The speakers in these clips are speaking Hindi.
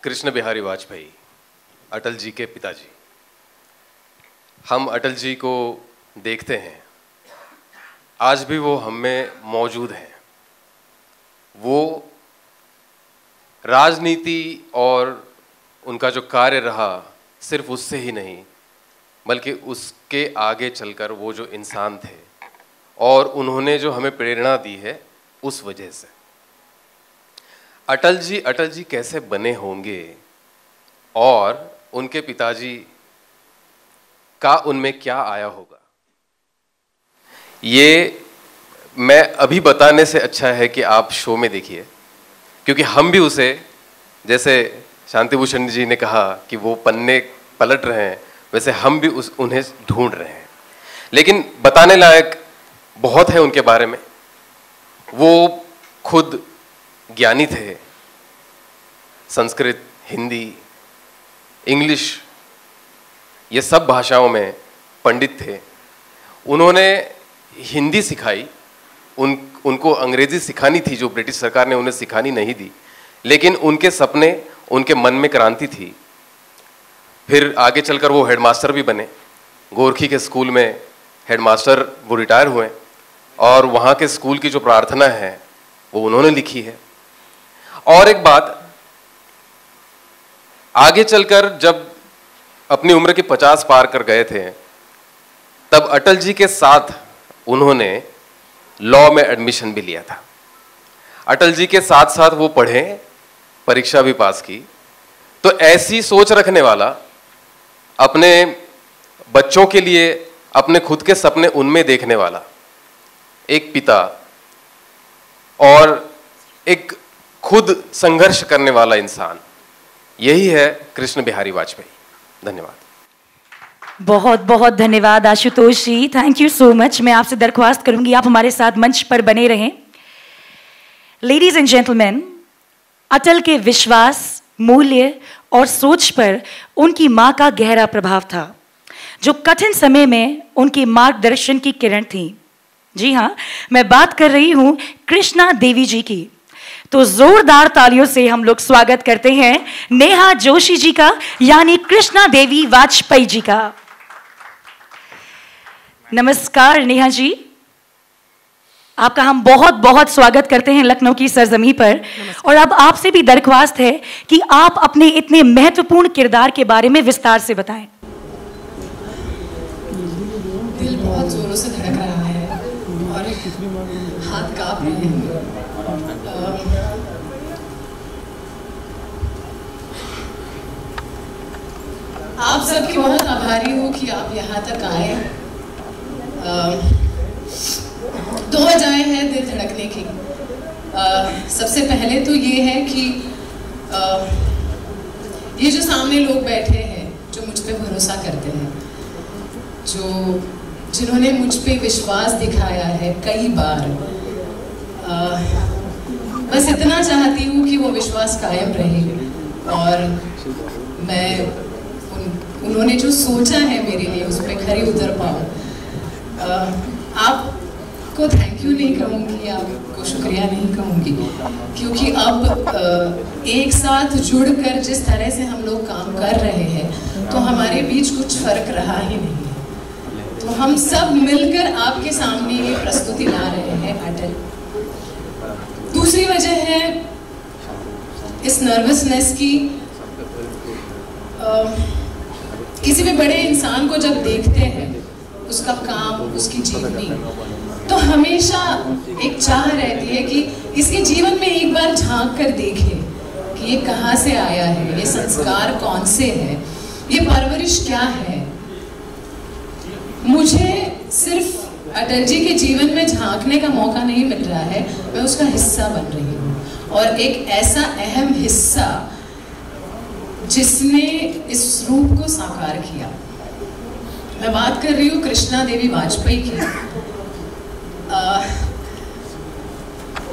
कृष्ण बिहारी वाजपेयी, अटल जी के पिताजी। हम अटल जी को देखते हैं, आज भी वो हम में मौजूद हैं। वो राजनीति और उनका जो कार्य रहा सिर्फ उससे ही नहीं, बल्कि उसके आगे चलकर वो जो इंसान थे और उन्होंने जो हमें प्रेरणा दी है उस वजह से। अटल जी कैसे बने होंगे और उनके पिताजी का उनमें क्या आया होगा, ये मैं अभी बताने से अच्छा है कि आप शो में देखिए, क्योंकि हम भी उसे, जैसे शांति भूषण जी ने कहा कि वो पन्ने पलट रहे हैं, वैसे हम भी उन्हें ढूंढ रहे हैं। लेकिन बताने लायक बहुत है उनके बारे में। वो खुद ज्ञानी थे, संस्कृत, हिंदी, इंग्लिश, ये सब भाषाओं में पंडित थे। उन्होंने हिंदी सिखाई, उनको अंग्रेजी सिखानी थी जो ब्रिटिश सरकार ने उन्हें सिखानी नहीं दी, लेकिन उनके सपने, उनके मन में क्रांति थी। फिर आगे चलकर वो हेडमास्टर भी बने। गोरखी के स्कूल में हेडमास्टर वो रिटायर हुए और वहाँ के स्कूल की जो प्रार्थना है वो उन्होंने लिखी है। और एक बात, आगे चलकर जब अपनी उम्र के 50 पार कर गए थे, तब अटल जी के साथ उन्होंने लॉ में एडमिशन भी लिया था। अटल जी के साथ साथ वो पढ़े, परीक्षा भी पास की। तो ऐसी सोच रखने वाला, अपने बच्चों के लिए अपने खुद के सपने उनमें देखने वाला एक पिता और एक खुद संघर्ष करने वाला इंसान, यही है कृष्ण बिहारी वाजपेयी। धन्यवाद। बहुत बहुत धन्यवाद आशुतोष जी, थैंक यू सो मच। मैं आपसे दरख्वास्त करूंगी आप हमारे साथ मंच पर बने रहें। लेडीज एंड जेंटलमैन, अटल के विश्वास, मूल्य और सोच पर उनकी मां का गहरा प्रभाव था, जो कठिन समय में उनके मार्गदर्शन की किरण थी। जी हाँ, मैं बात कर रही हूं कृष्णा देवी जी की। तो जोरदार तालियों से हम लोग स्वागत करते हैं नेहा जोशी जी का, यानी कृष्णा देवी वाजपेयी जी का। नमस्कार नेहा जी, आपका हम बहुत बहुत स्वागत करते हैं लखनऊ की सरजमी पर। और अब आपसे भी दरख्वास्त है कि आप अपने इतने महत्वपूर्ण किरदार के बारे में विस्तार से बताएं। दिल बहुत जोरों से धड़क रहा है और हाथ कांप रहे हैं। आप सबकी बहुत आभारी हूँ कि आप यहाँ तक आए। दो वजहें हैं दिल धड़कने की। सबसे पहले तो ये है कि ये जो सामने लोग बैठे हैं, जो मुझ पे भरोसा करते हैं, जिन्होंने मुझ पे विश्वास दिखाया है कई बार, बस इतना चाहती हूँ कि वो विश्वास कायम रहे और मैं उन्होंने जो सोचा है मेरे लिए उस पर खरी उतर पाऊँ। आपको थैंक यू नहीं कहूँगी, आपको शुक्रिया नहीं कहूँगी, क्योंकि अब एक साथ जुड़कर जिस तरह से हम लोग काम कर रहे हैं तो हमारे बीच कुछ फर्क रहा ही नहीं है। तो हम सब मिलकर आपके सामने ये प्रस्तुति ला रहे हैं अटल। दूसरी वजह है इस नर्वसनेस की। किसी भी बड़े इंसान को जब देखते हैं, उसका काम, उसकी जीवनी, तो हमेशा एक चाह रहती है कि इसके जीवन में एक बार झांक कर देखें कि ये कहाँ से आया है, ये संस्कार कौन से है, ये परवरिश क्या है। मुझे सिर्फ अटल जी के जीवन में झांकने का मौका नहीं मिल रहा है, मैं उसका हिस्सा बन रही हूँ और एक ऐसा अहम हिस्सा जिसने इस रूप को साकार किया। मैं बात कर रही हूँ कृष्णा देवी वाजपेयी की।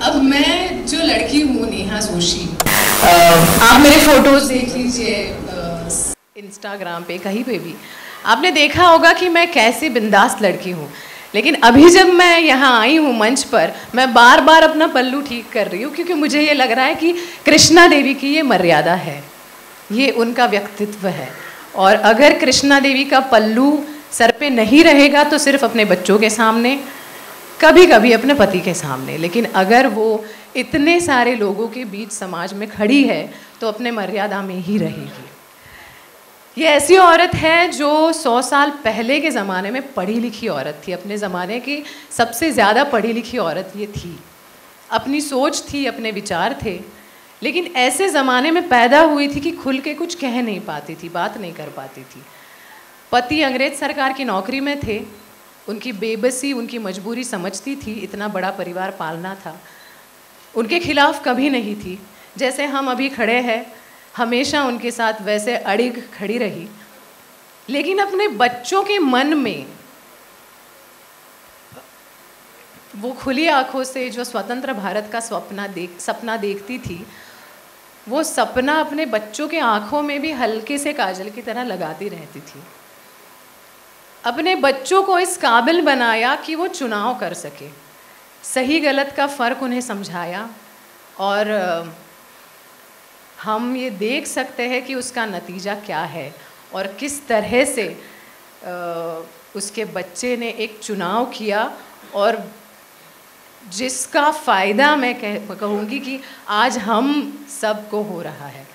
अब मैं जो लड़की हूँ नेहा जोशी, आप मेरे फोटोज देख लीजिए इंस्टाग्राम पे, कहीं पे भी आपने देखा होगा कि मैं कैसी बिंदास लड़की हूँ। लेकिन अभी जब मैं यहाँ आई हूँ मंच पर, मैं बार बार अपना पल्लू ठीक कर रही हूँ, क्योंकि मुझे ये लग रहा है कि कृष्णा देवी की ये मर्यादा है ये उनका व्यक्तित्व है। और अगर कृष्णा देवी का पल्लू सर पे नहीं रहेगा तो सिर्फ अपने बच्चों के सामने, कभी कभी अपने पति के सामने, लेकिन अगर वो इतने सारे लोगों के बीच समाज में खड़ी है तो अपने मर्यादा में ही रहेगी। ये ऐसी औरत है जो 100 साल पहले के ज़माने में पढ़ी लिखी औरत थी, अपने ज़माने की सबसे ज़्यादा पढ़ी लिखी औरत ये थी। अपनी सोच थी, अपने विचार थे, लेकिन ऐसे ज़माने में पैदा हुई थी कि खुल के कुछ कह नहीं पाती थी, बात नहीं कर पाती थी। पति अंग्रेज सरकार की नौकरी में थे, उनकी बेबसी, उनकी मजबूरी समझती थी, इतना बड़ा परिवार पालना था, उनके खिलाफ कभी नहीं थी। जैसे हम अभी खड़े हैं, हमेशा उनके साथ वैसे अड़िग खड़ी रही, लेकिन अपने बच्चों के मन में वो खुली आंखों से जो स्वतंत्र भारत का सपना देखती थी, वो सपना अपने बच्चों के आंखों में भी हल्के से काजल की तरह लगाती रहती थी। अपने बच्चों को इस काबिल बनाया कि वो चुनाव कर सके, सही गलत का फ़र्क उन्हें समझाया, और हम ये देख सकते हैं कि उसका नतीजा क्या है और किस तरह से उसके बच्चे ने एक चुनाव किया, और जिसका फ़ायदा मैं कहूँगी कि आज हम सबको हो रहा है।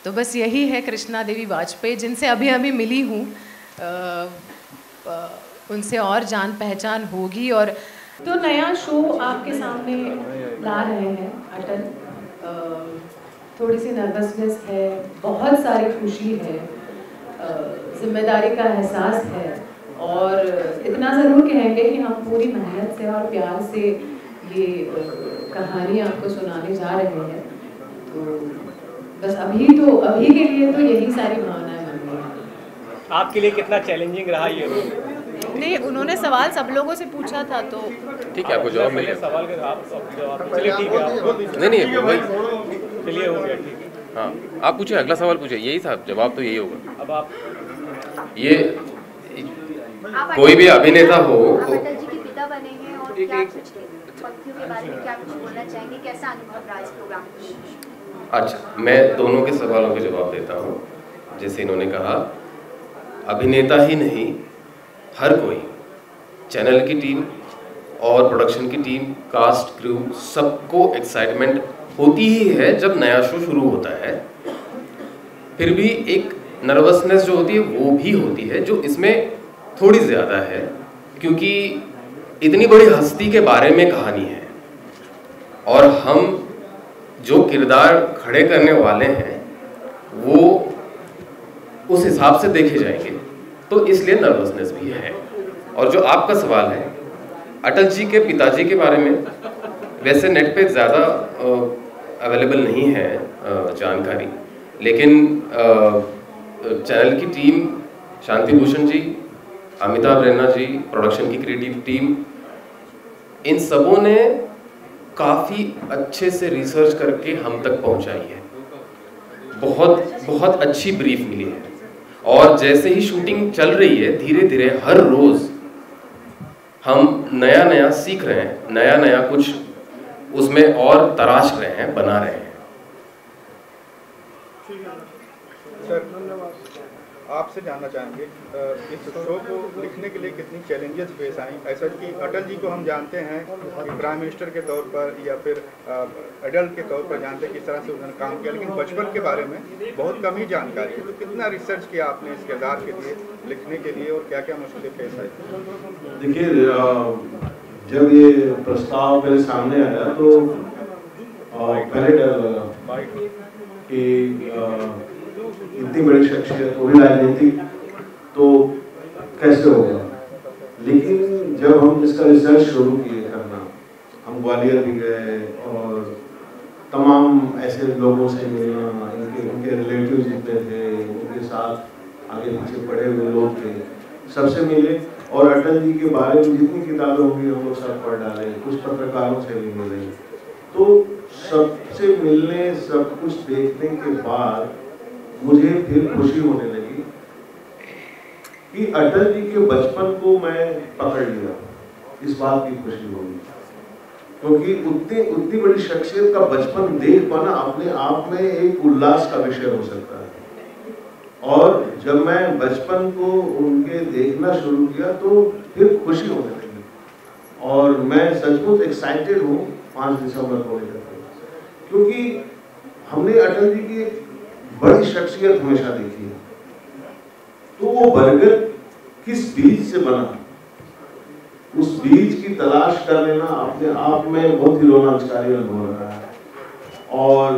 तो बस यही है कृष्णा देवी वाजपेयी, जिनसे अभी अभी मिली हूँ, उनसे और जान पहचान होगी। और तो नया शो आपके सामने ला रहे हैं अटल। थोड़ी सी नर्वसनेस है, बहुत सारी खुशी है, जिम्मेदारी का एहसास है, और इतना ज़रूर कहेंगे कि हम पूरी मेहनत से और प्यार से ये कहानी आपको सुनाने जा रहे हैं। तो बस अभी के लिए तो यही सारी भावनाएं बन रही हैं। आपके लिए कितना चैलेंजिंग रहा ये? नहीं, उन्होंने सवाल सब लोगों से पूछा था, तो ठीक है, आपको जवाब मिल गया। सवाल का आप जवाब, चलिए ठीक है, नहीं वही, चलिए हो गया, ठीक है। हाँ, आप पूछिए, अगला सवाल पूछिए, यही था जवाब, तो यही होगा। अब आप ये कोई भी अभिनेता हो, अटल जी के पिता बने हैं, और क्या कुछ पत्नियों के बारे में क्या कुछ बोलना चाहेंगे, कैसा अनुभव रहा इस प्रोग्राम को? अच्छा, मैं दोनों के सवालों के जवाब देता हूँ। जैसे इन्होंने कहा, अभिनेता ही नहीं, हर कोई, चैनल की टीम और प्रोडक्शन की टीम, कास्ट, क्रू, सबको एक्साइटमेंट होती ही है जब नया शो शुरू होता है। फिर भी एक नर्वसनेस जो होती है वो भी होती है, जो इसमें थोड़ी ज़्यादा है, क्योंकि इतनी बड़ी हस्ती के बारे में कहानी है और हम जो किरदार खड़े करने वाले हैं वो उस हिसाब से देखे जाएंगे, तो इसलिए नर्वसनेस भी है। और जो आपका सवाल है अटल जी के पिताजी के बारे में, वैसे नेट पे ज़्यादा अवेलेबल नहीं है जानकारी, लेकिन चैनल की टीम, शांति भूषण जी, अमिताभ रैना जी, प्रोडक्शन की क्रिएटिव टीम, इन सबों ने काफ़ी अच्छे से रिसर्च करके हम तक पहुंचाई है। बहुत अच्छी ब्रीफ मिली है, और जैसे ही शूटिंग चल रही है, धीरे धीरे हर रोज़ हम नया सीख रहे हैं, नया कुछ उसमें और तराश रहे हैं, बना रहे हैं। आपसे जानना चाहेंगे इस शो को लिखने के लिए कितनी चैलेंजेस फेस आई? ऐसा कि अटल जी को हम जानते हैं कि प्राइम मिनिस्टर के तौर पर या फिर एडल्ट के तौर पर जानते हैं किस तरह से उन्होंने काम किया, लेकिन बचपन के बारे में बहुत कम ही जानकारी है। तो कितना रिसर्च किया आपने इस किरदार के लिए, लिखने के लिए, और क्या क्या मुश्किलें फेस आई? देखिए, जब ये प्रस्ताव मेरे सामने आया तो पहले डर लगा कि इतनी बड़ी शख्सियत, वो भी राजनीतिक, तो कैसे होगा। लेकिन जब हम इसका रिसर्च शुरू किए करना, हम ग्वालियर भी गए और तमाम ऐसे लोगों से मिलना, उनके रिलेटिव जितने थे, उनके साथ आगे पीछे पढ़े हुए लोग थे, सबसे मिले, और अटल जी के बारे में जितनी किताबें होंगी हम लोग सब पढ़ डाले, कुछ पत्रकारों से भी मिले। तो सबसे मिलने, सब कुछ देखने के बाद मुझे फिर खुशी होने लगी कि अटल जी के बचपन को मैं पकड़ लिया। इस बात की खुशी होगी, क्योंकि उतनी बड़ी शख्सियत का बचपन देख पाना अपने आप में एक उल्लास का विषय हो सकता है। और जब मैं बचपन को उनके देखना शुरू किया तो फिर खुशी होने लगी और मैं सचमुच एक्साइटेड हूँ 5 दिसंबर को लेकर, क्योंकि हमने अटल जी की बड़ी शख्सियत हमेशा देखी है। तो वो बरगद किस बीज से बना, उस बीज की तलाश कर लेना अपने आप में बहुत ही रोमांचकारी अनुभव रहा है। और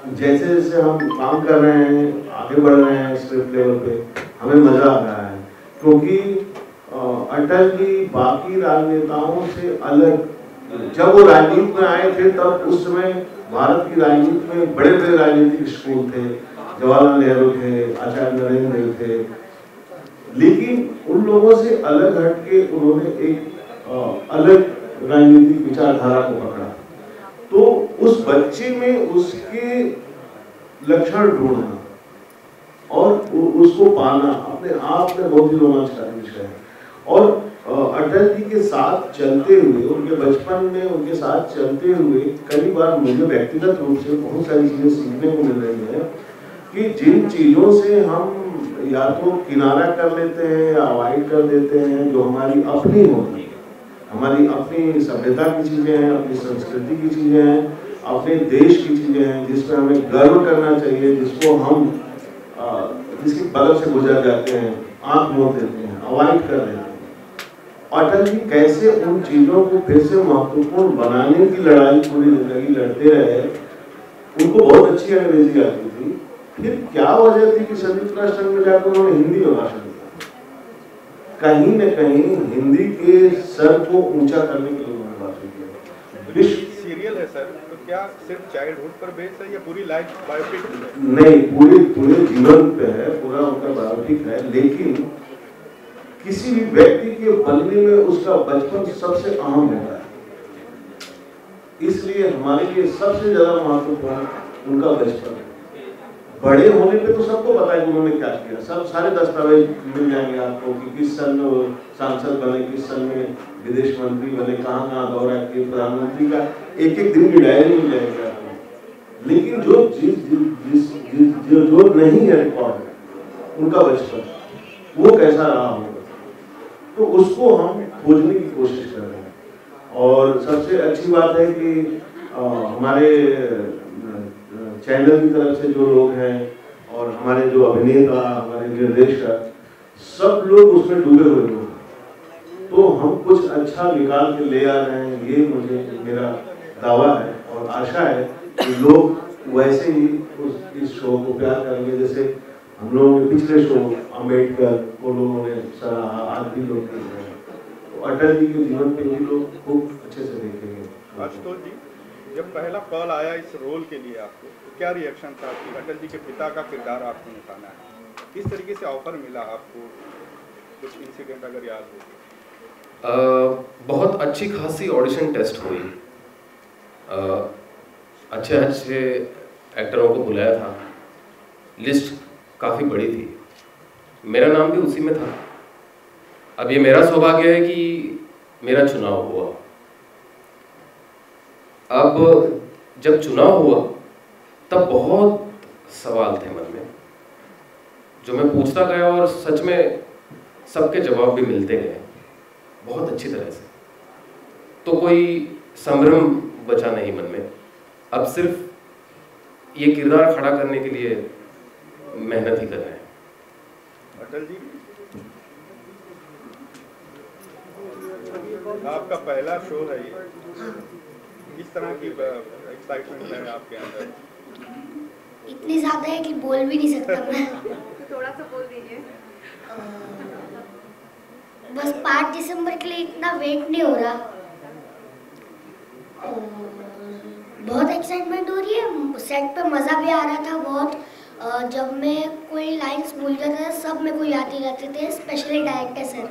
जैसे जैसे हम काम कर रहे हैं, आगे बढ़ रहे हैं स्क्रिप्ट लेवल पे, हमें मजा आ रहा है, क्योंकि अटल जी बाकी राजनेताओं से अलग, जब वो राजनीति में आए थे तब उस समय भारत की राजनीति में बड़े बड़े राजनीतिक स्कूल थे, जवाहरलाल नेहरू थे, आचार्य नरेंद्र देव थे, लेकिन उन लोगों से अलग हटके उन्होंने एक अलग राजनीतिक विचारधारा को पकड़ा। तो उस बच्चे में उसके लक्षण ढूंढना और उसको पाना अपने आप में बहुत ही रोमांचकारी विषय है। और अटल जी के साथ चलते हुए, उनके बचपन में उनके साथ चलते हुए कई बार मुझे व्यक्तिगत रूप से बहुत सारी चीजें सीखने को मिल रही है कि जिन चीजों से हम या तो किनारा कर लेते हैं या अवॉइड कर देते हैं, जो हमारी अपनी होती है, हमारी अपनी सभ्यता की चीजें हैं, अपनी संस्कृति की चीजें हैं, अपने देश की चीजें हैं, जिस पर हमें गर्व करना चाहिए, जिसको हम जिसकी बगल से गुजर जाते हैं, आंख मूंद देते हैं, अवॉइड कर देते हैं। अटल जी कैसे उन चीजों को फिर से महत्वपूर्ण बनाने की लड़ाई पूरी जिंदगी लड़ते रहे। उनको बहुत अच्छी अंग्रेजी आती थी, फिर क्या वजह थी कि संयुक्त राष्ट्र में जाकर उन्होंने हिंदी में भाषण दिया। कहीं न कहीं हिंदी के सर को ऊंचा करने के लिए उन्होंने भाषण दिया। विश्व सीरियल है सर, तो क्या सिर्फ चाइल्डहुड पर बेस्ड है या पूरी लाइफ बायोपिक है? नहीं, पूरे जीवन पे है, पूरा उनका बायोपिक है, लेकिन किसी भी व्यक्ति के बनने में उसका बचपन सबसे अहम होता है। इसलिए हमारे लिए सबसे ज्यादा महत्वपूर्ण उनका बचपन है। बड़े होने पे तो सबको पता है कि उन्होंने क्या किया, सब सारे दस्तावेज मिल जाएंगे आपको कि किस सन में वो सांसद बने, किस सन में विदेश मंत्री बने, कहाँ दौरा किए, प्रधानमंत्री का एक एक दिन की डायरी मिल जाएगी आपको। लेकिन जो जो नहीं है रिकॉर्ड उनका बचपन, वो कैसा रहा होगा, तो उसको हम खोजने की कोशिश कर रहे हैं। और सबसे अच्छी बात है कि हमारे चैनल की तरफ से जो लोग हैं और हमारे जो अभिनेता, हमारे निर्देशक, सब लोग उसमें डूबे हुए लोग, तो हम कुछ अच्छा निकाल के ले आ रहे हैं, ये मुझे मेरा दावा है और आशा है कि लोग वैसे ही इस शो को प्यार करेंगे जैसे हम लोगों ने पिछले शो अम्बेडकर को लोगों ने सराहा, आज भी लोग देख रहे हैं, तो अटल जी के जीवन पे भी लोग खूब अच्छे से देखेंगे। आशुतोष जी, जब पहला कॉल आया इस रोल के लिए आपको, तो क्या रिएक्शन था कि अटल जी के पिता का किरदार आपको निभाना है? किस तरीके से ऑफर मिला आपको? कुछ इंसिडेंट अगर याद हो? बहुत अच्छी खासी ऑडिशन टेस्ट हुई, अच्छे एक्टरों को बुलाया था, लिस्ट काफ़ी बड़ी थी, मेरा नाम भी उसी में था। अब ये मेरा सौभाग्य है कि मेरा चुनाव हुआ। अब जब चुनाव हुआ तब बहुत सवाल थे मन में जो मैं पूछता गया और सच में सबके जवाब भी मिलते गए बहुत अच्छी तरह से, तो कोई संभ्रम बचा नहीं मन में। अब सिर्फ ये किरदार खड़ा करने के लिए मेहनत ही कर रहे हैं। अटल जी, आपका पहला शो है ये, किस तरह की एक्साइटमेंट है आपके अंदर? इतनी ज्यादा है कि बोल भी नहीं सकता मैं। थोड़ा सा बोल दीजिए। बस 5 दिसंबर के लिए इतना वेट नहीं हो रहा, बहुत एक्साइटमेंट हो रही है। सेट पे मज़ा भी आ रहा था बहुत। जब मैं कोई लाइंस भूल जाता था सब मेरे को याद ही रहते थे, specially director sir.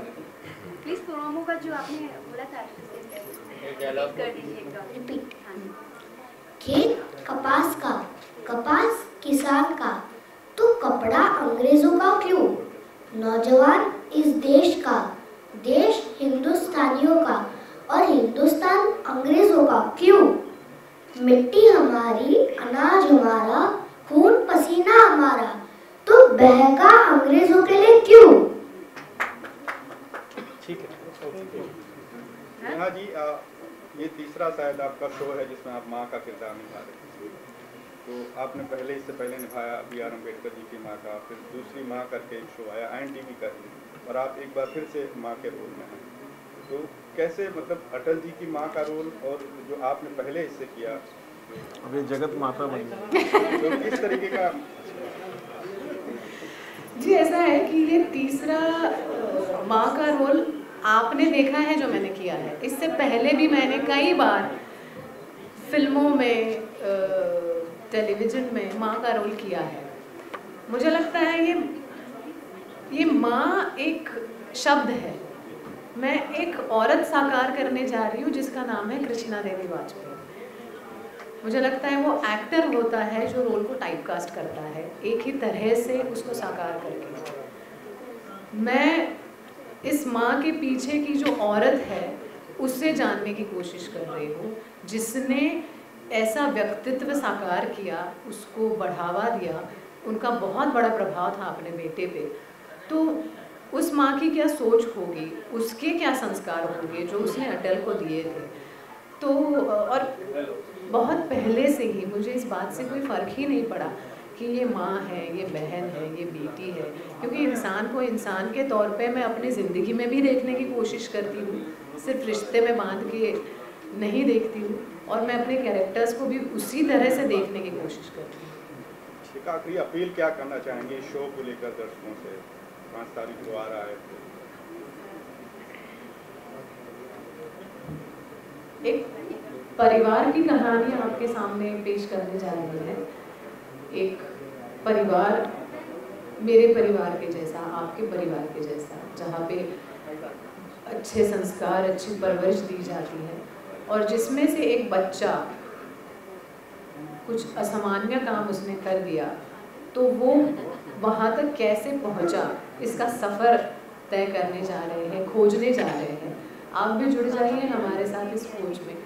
Please promo का जो आपने बोला था कर दीजिए एकदम रिपीट। खेत कपास का, कपास किसान का, तो कपड़ा अंग्रेजों का क्यों? नौजवान इस देश का, देश हिंदुस्तानियों का, और हिंदुस्तान अंग्रेजों का क्यों? मिट्टी हमारी, अनाज हमारा, खून पसीना हमारा, तो बहका अंग्रेजों के लिए क्यों? ठीक है। नेहा जी, ये तीसरा शायद आपका शो है जिसमें आप माँ का किरदार निभा रहे हैं। तो आपने इससे पहले निभाया B.R. अम्बेडकर जी की माँ का, फिर दूसरी माँ करके एक शो आया INTV का, और आप एक बार फिर से माँ के रोल में हैं। तो कैसे, मतलब अटल जी की माँ का रोल और जो आपने पहले इससे किया, अब ये जगत माता बन गई, तो किस तरीके का? जी ऐसा है कि ये तीसरा माँ का रोल आपने देखा है जो मैंने किया है। इससे पहले भी मैंने कई बार फिल्मों में, टेलीविज़न में माँ का रोल किया है। मुझे लगता है ये माँ एक शब्द है। मैं एक औरत साकार करने जा रही हूँ जिसका नाम है कृष्णा देवी वाजपेयी। मुझे लगता है वो एक्टर होता है जो रोल को टाइपकास्ट करता है, एक ही तरह से उसको साकार करके। मैं इस माँ के पीछे की जो औरत है उससे जानने की कोशिश कर रही हूँ, जिसने ऐसा व्यक्तित्व साकार किया, उसको बढ़ावा दिया। उनका बहुत बड़ा प्रभाव था अपने बेटे पे। तो उस माँ की क्या सोच होगी, उसके क्या संस्कार होंगे जो उसने अटल को दिए थे। तो और बहुत पहले से ही मुझे इस बात से कोई फ़र्क ही नहीं पड़ा कि ये माँ है, ये बहन है, ये बेटी है, क्योंकि इंसान को इंसान के तौर पे मैं अपनी ज़िंदगी में भी देखने की कोशिश करती हूँ, सिर्फ रिश्ते में बांध के नहीं देखती हूँ, और मैं अपने कैरेक्टर्स को भी उसी तरह से देखने की कोशिश करती हूँ। एक आखिरी अपील क्या करना चाहेंगे इस शो को लेकर दर्शकों से? 5 तारीख को आ रहा है। एक परिवार की कहानी आपके सामने पेश करने जा रही है। एक परिवार, मेरे परिवार के जैसा, आपके परिवार के जैसा, जहाँ पे अच्छे संस्कार, अच्छी परवरिश दी जाती है, और जिसमें से एक बच्चा कुछ असामान्य काम उसने कर दिया, तो वो वहाँ तक कैसे पहुँचा, इसका सफ़र तय करने जा रहे हैं, खोजने जा रहे हैं। आप भी जुड़ जाइए हमारे साथ इस खोज में।